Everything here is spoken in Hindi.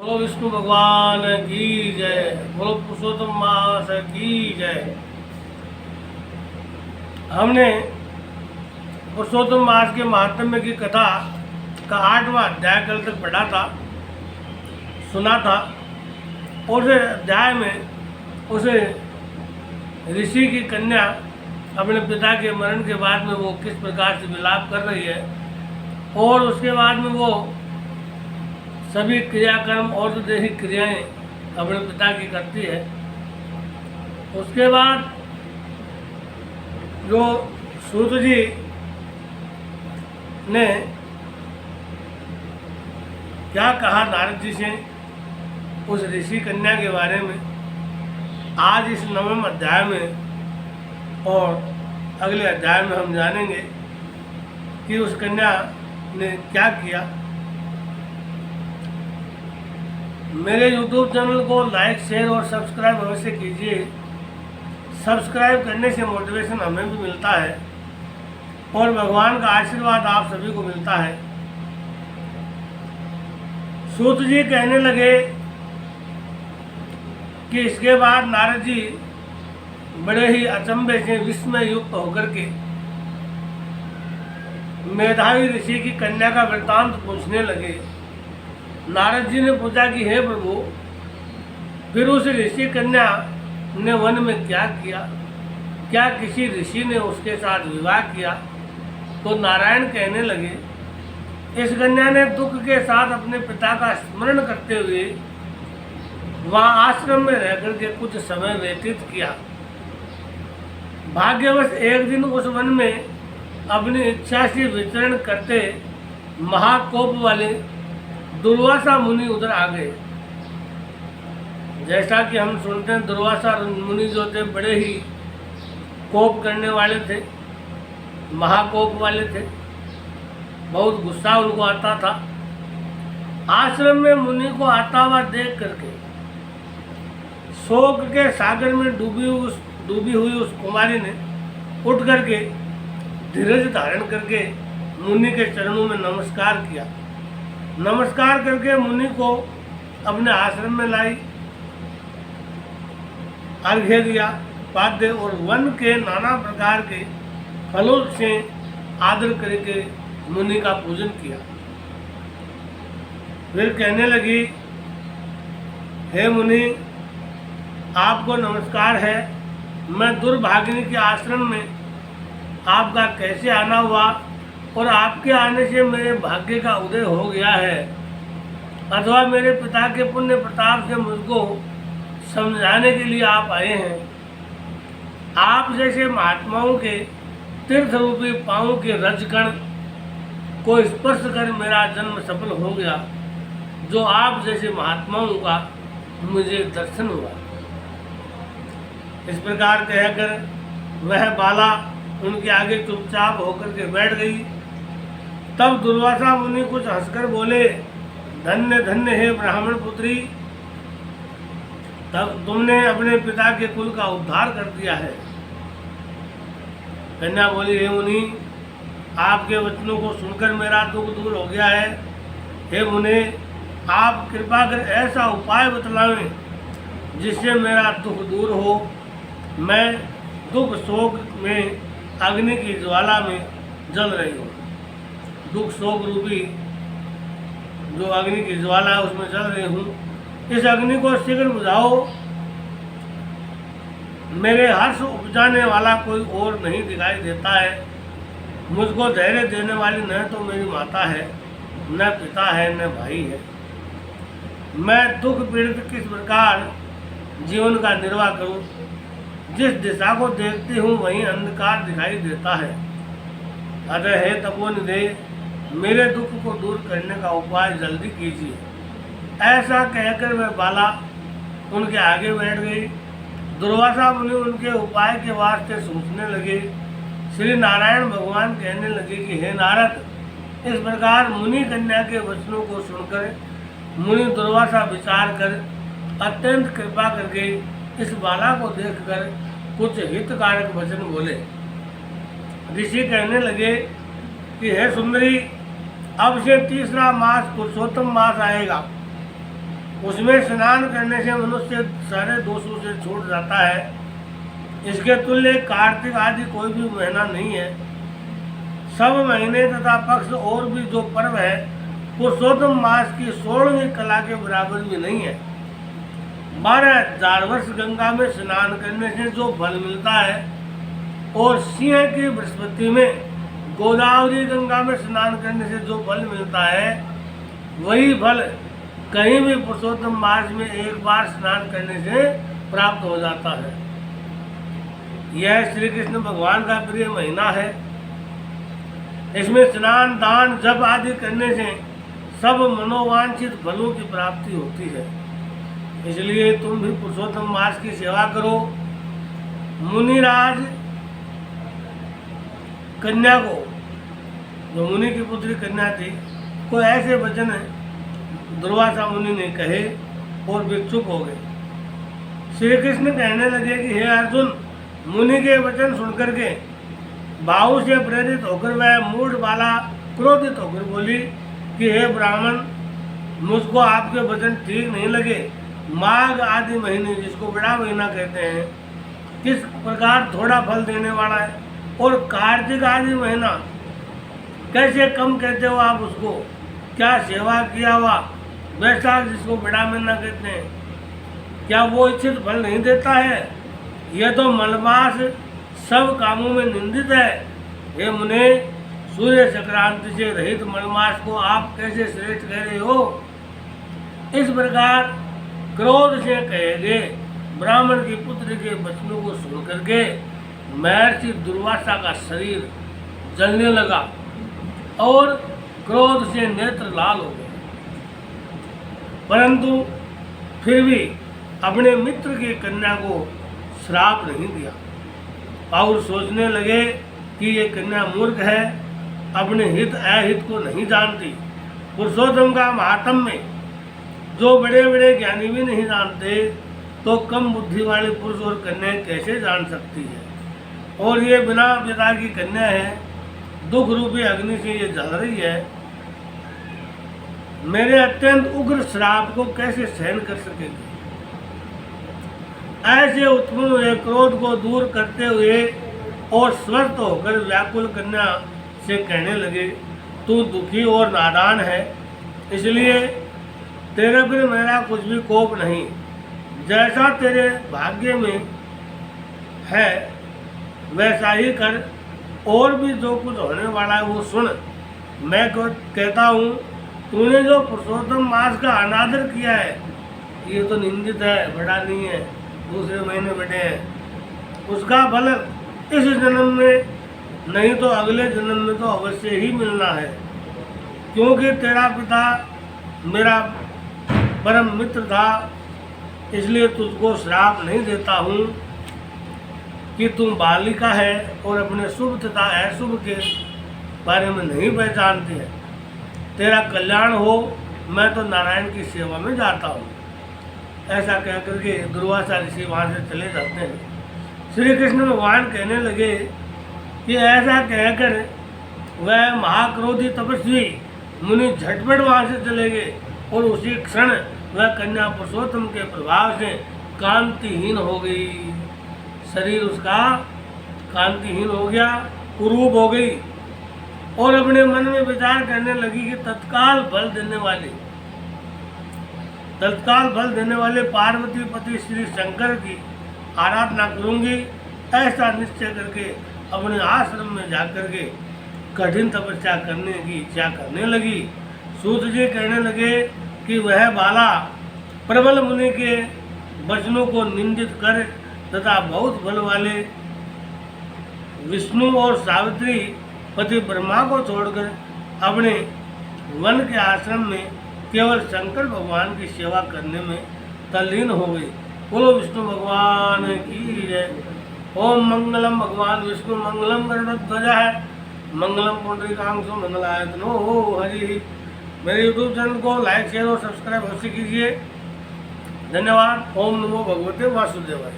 बोलो विष्णु भगवान की जय। बोलो पुरुषोत्तम मास की जय। हमने पुरुषोत्तम मास के महात्म्य की कथा का 8वां अध्याय कल तक पढ़ा था, सुना था। और उस अध्याय में उसे ऋषि की कन्या अपने पिता के मरण के बाद में वो किस प्रकार से विलाप कर रही है, और उसके बाद में वो सभी क्रियाकर्म और देही क्रियाएं अपने पिता की करती है। उसके बाद जो सूत जी ने क्या कहा नारद जी से उस ऋषि कन्या के बारे में, आज इस 9वें अध्याय में और अगले अध्याय में हम जानेंगे कि उस कन्या ने क्या किया। मेरे YouTube चैनल को लाइक, शेयर और सब्सक्राइब अवश्य कीजिए। सब्सक्राइब करने से मोटिवेशन हमें भी मिलता है और भगवान का आशीर्वाद आप सभी को मिलता है। सूत जी कहने लगे कि इसके बाद नारद जी बड़े ही अचंभे से विस्मय युक्त होकर के मेधावी ऋषि की कन्या का वृत्तांत पूछने लगे। नारद जी ने पूछा कि हे प्रभु, फिर उस ऋषि कन्या ने वन में क्या किया? क्या किसी ऋषि ने उसके साथ विवाह किया? तो नारायण कहने लगे, इस कन्या ने दुख के साथ अपने पिता का स्मरण करते हुए वहाँ आश्रम में रह करके कुछ समय व्यतीत किया। भाग्यवश एक दिन उस वन में अपनी इच्छा से विचरण करते महाकोप वाले दुर्वासा मुनि उधर आ गए। जैसा कि हम सुनते हैं, दुर्वासा मुनि जो थे बड़े ही कोप करने वाले थे, महाकोप वाले थे, बहुत गुस्सा उनको आता था। आश्रम में मुनि को आता हुआ देख करके शोक के सागर में डूबी हुई उस कुमारी ने उठ करके धीरज धारण करके मुनि के चरणों में नमस्कार किया। नमस्कार करके मुनि को अपने आश्रम में लाई, अर्घ्य दिया, पाद्य और वन के नाना प्रकार के फलों से आदर करके मुनि का पूजन किया। फिर कहने लगी, हे मुनि, आपको नमस्कार है। मैं दुर्भागिनी के आश्रम में आपका कैसे आना हुआ और आपके आने से मेरे भाग्य का उदय हो गया है, अथवा मेरे पिता के पुण्य प्रताप से मुझको समझाने के लिए आप आए हैं। आप जैसे महात्माओं के तीर्थ रूपी पाँव के रजकण को स्पर्श कर मेरा जन्म सफल हो गया। जो आप जैसे महात्माओं का मुझे दर्शन हुआ। इस प्रकार कहकर वह बाला उनके आगे चुपचाप होकर के बैठ गई। तब दुर्वासा मुनि कुछ हंसकर बोले, धन्य धन्य हे ब्राह्मण पुत्री, तब तुमने अपने पिता के कुल का उद्धार कर दिया है। कन्या बोली, हे मुनि, आपके वचनों को सुनकर मेरा दुख दूर हो गया है। हे मुनि, आप कृपा कर ऐसा उपाय बतलावें जिससे मेरा दुख दूर हो। मैं दुख शोक में अग्नि की ज्वाला में जल रही हूँ। दुख शोक रूपी जो अग्नि की ज्वाला है उसमें जल रही हूँ। इस अग्नि को शीघ्र बुझाओ। मेरे हर्ष उपजाने वाला कोई और नहीं दिखाई देता है। मुझको धैर्य देने वाली न तो मेरी माता है, न पिता है, न भाई है। मैं दुख पीड़ित किस प्रकार जीवन का निर्वाह करूं? जिस दिशा को देखती हूँ वहीं अंधकार दिखाई देता है। अतः हे तपोनिधे, मेरे दुख को दूर करने का उपाय जल्दी कीजिए। ऐसा कहकर वह बाला उनके आगे बैठ गई। दुर्वासा मुनि उनके उपाय के वास्ते सोचने लगे। श्री नारायण भगवान कहने लगे कि हे नारद, इस प्रकार मुनि कन्या के वचनों को सुनकर मुनि दुर्वासा विचार कर अत्यंत कृपा करके इस बाला को देखकर कुछ हितकारक वचन बोले। ऋषि कहने लगे कि हे सुंदरी, अब से तीसरा मास पुरुषोत्तम मास आएगा। उसमें स्नान करने से मनुष्य सारे दोषों से छूट जाता है। इसके तुल्य कार्तिक आदि कोई भी महीना नहीं है। सब महीने तथा पक्ष और भी जो पर्व है पुरुषोत्तम मास की 16वीं कला के बराबर भी नहीं है। 12,000 वर्ष गंगा में स्नान करने से जो फल मिलता है और सिंह की बृहस्पति में गोदावरी गंगा में स्नान करने से जो फल मिलता है वही फल कहीं भी पुरुषोत्तम मास में एक बार स्नान करने से प्राप्त हो जाता है। यह श्री कृष्ण भगवान का प्रिय महीना है। इसमें स्नान दान जप आदि करने से सब मनोवांछित फलों की प्राप्ति होती है। इसलिए तुम भी पुरुषोत्तम मास की सेवा करो। मुनिराज कन्या को, जो मुनि की पुत्री कन्या थी, को ऐसे वचन दुर्वासा मुनि ने कहे और वे चुप हो गए। श्री कृष्ण कहने लगे कि हे अर्जुन, मुनि के वचन सुनकर के भाव से प्रेरित होकर वह मूढ़ बाला क्रोधित होकर बोली कि हे ब्राह्मण, मुझको आपके वचन ठीक नहीं लगे। माघ आदि महीने, जिसको बड़ा महीना कहते हैं, किस प्रकार थोड़ा फल देने वाला है, और कार्तिक आदि महीना कैसे कम कहते हो आप उसको? क्या सेवा किया हुआ वैशाख, जिसको बड़ा महीना कहते हैं, क्या वो इच्छित फल नहीं देता है? यह तो मलमास सब कामों में निंदित है। हे मुने, सूर्य संक्रांति से रहित मलमास को आप कैसे श्रेष्ठ कह रहे हो? इस प्रकार क्रोध से कहेंगे। ब्राह्मण की पुत्र के वचनों को सुन करके महर्षि दुर्वासा का शरीर जलने लगा और क्रोध से नेत्र लाल हो गए, परंतु फिर भी अपने मित्र की कन्या को श्राप नहीं दिया और सोचने लगे कि ये कन्या मूर्ख है, अपने हित अहित को नहीं जानती। पुरुषोत्तम का महात्म्य जो बड़े बड़े ज्ञानी भी नहीं जानते, तो कम बुद्धि वाले पुरुष और कन्या कैसे जान सकती है? और ये बिना पिता की कन्या है, दुख रूपी अग्नि से ये जल रही है। मेरे अत्यंत उग्र श्राप को कैसे सहन कर सकेगी? ऐसे उत्पन्न हुए क्रोध को दूर करते हुए और स्वस्थ होकर व्याकुल कन्या से कहने लगे, तू दुखी और नादान है, इसलिए तेरे पर मेरा कुछ भी कोप नहीं। जैसा तेरे भाग्य में है वैसा ही कर, और भी जो कुछ होने वाला है वो सुन। मैं कहता हूँ, तूने जो पुरुषोत्तम मास का अनादर किया है, ये तो निंदित है, बड़ा नहीं है, दूसरे महीने बड़े हैं। उसका फल इस जन्म में नहीं तो अगले जन्म में तो अवश्य ही मिलना है, क्योंकि तेरा पिता मेरा परम मित्र था। इसलिए तुझको श्राप नहीं देता हूँ कि तुम बालिका है और अपने शुभ तथा अशुभ के बारे में नहीं पहचानती है। तेरा कल्याण हो, मैं तो नारायण की सेवा में जाता हूँ। ऐसा कह करके दुर्वासा ऋषि वहाँ से चले जाते हैं। श्री कृष्ण भगवान कहने लगे कि ऐसा कहकर वह महाक्रोधी तपस्वी मुनि झटपट वहाँ से चले गए और उसी क्षण वह कन्या पुरुषोत्तम के प्रभाव से कांतिहीन हो गई। शरीर उसका कांतिहीन हो गया, कुरूप हो गई और अपने मन में विचार करने लगी कि तत्काल फल देने वाले पार्वती पति श्री शंकर की आराधना करूंगी। ऐसा निश्चय करके अपने आश्रम में जाकर के कठिन तपस्या करने की इच्छा करने लगी। सूत जी कहने लगे कि वह बाला प्रबल मुनि के वचनों को निंदित कर तथा बहुत बल वाले विष्णु और सावित्री पति ब्रह्मा को छोड़कर अपने वन के आश्रम में केवल शंकर भगवान की सेवा करने में तल्लीन हो गई। बोलो विष्णु भगवान की जय। ओम मंगलम भगवान विष्णु मंगलम गरुड़ध्वजा है, मंगलम पुंडरीकाक्षो मंगलायतनो हरि। मेरे यूट्यूब चैनल को लाइक शेयर और सब्सक्राइब अवश्य कीजिए। धन्यवाद। ओम नमो भगवते वासुदेवाय।